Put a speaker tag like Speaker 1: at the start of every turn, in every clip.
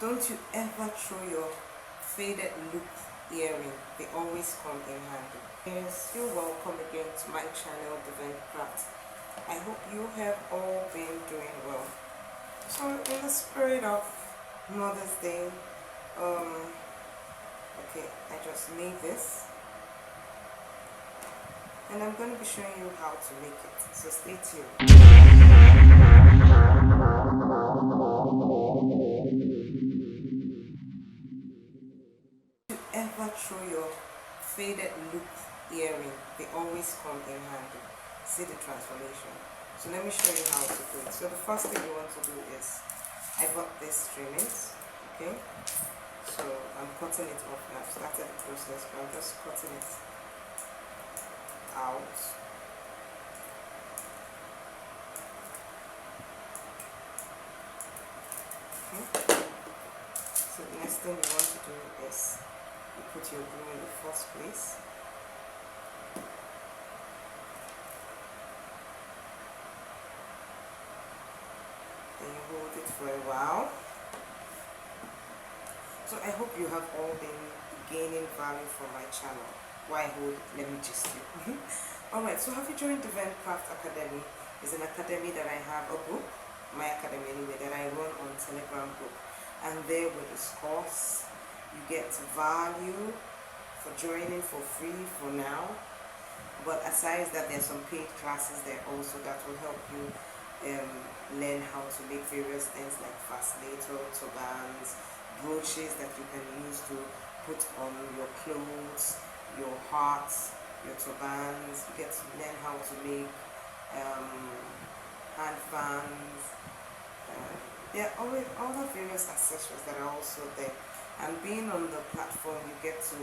Speaker 1: Don't you ever throw your faded loop earring. They always come in handy. Yes, you're welcome again to my channel, Divine Craft. I hope you have all been doing well. So in the spirit of Mother's Day, okay, I just made this and I'm going to be showing you how to make it, so stay tuned. If you ever throw your faded loop earring, they always come in handy. See the transformation. So let me show you how to do it. So the first thing you want to do is, I bought this trimmings, okay? So I'm cutting it off now. I've started the process, but I'm just cutting it out. Okay. So the next thing you want to do is you put your glue in the first place. Then you hold it for a while. So I hope you have all been gaining value from my channel. Why hold? Let me just do. Alright, so have you joined Divine Craft Academy? It's an academy that I have, a group, my academy anyway, that I run on Telegram group. And there with this course, you get value for joining for free for now. But aside that, there's some paid classes there also that will help you learn how to make various things like fascinator, turbans, brooches that you can use to put on your clothes, your hearts, your turbans. You get to learn how to make hand fans. There are always other various accessories that are also there. And being on the platform, you get to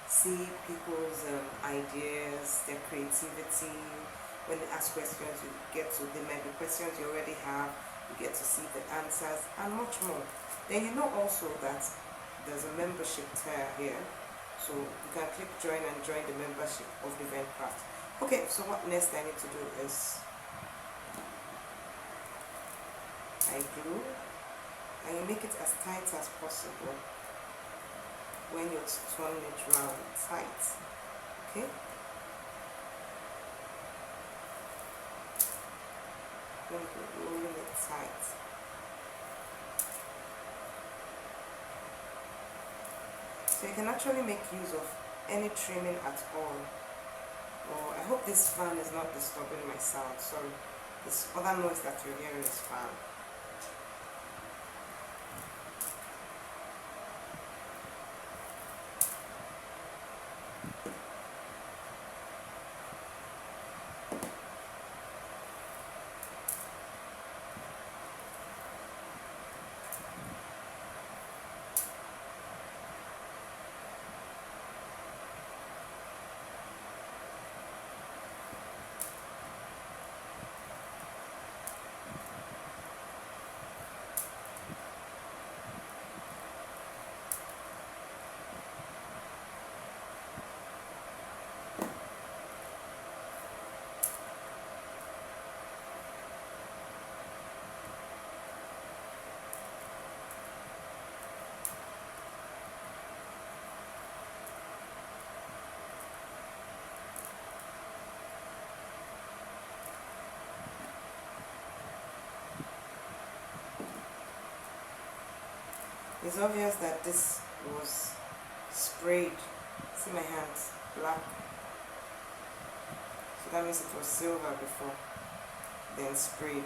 Speaker 1: see people's ideas, their creativity. When they ask questions, you get to, there might be questions you already have, you get to see the answers and much more. Then you know also that there's a membership tier here, so you can click join and join the membership of Divine Craft. Okay, so what next I need to do is I glue and you make it as tight as possible when you're turning it round tight. Okay. Then you're rolling it tight. So you can actually make use of any trimming at all. Oh, I hope this fan is not disturbing my sound. Sorry, this other noise that you're hearing is fan. It's obvious that this was sprayed. See my hands, black. So that means it was silver before, then sprayed.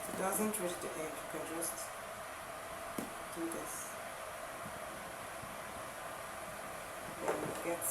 Speaker 1: It doesn't reach the edge, you can just do this. Then it gets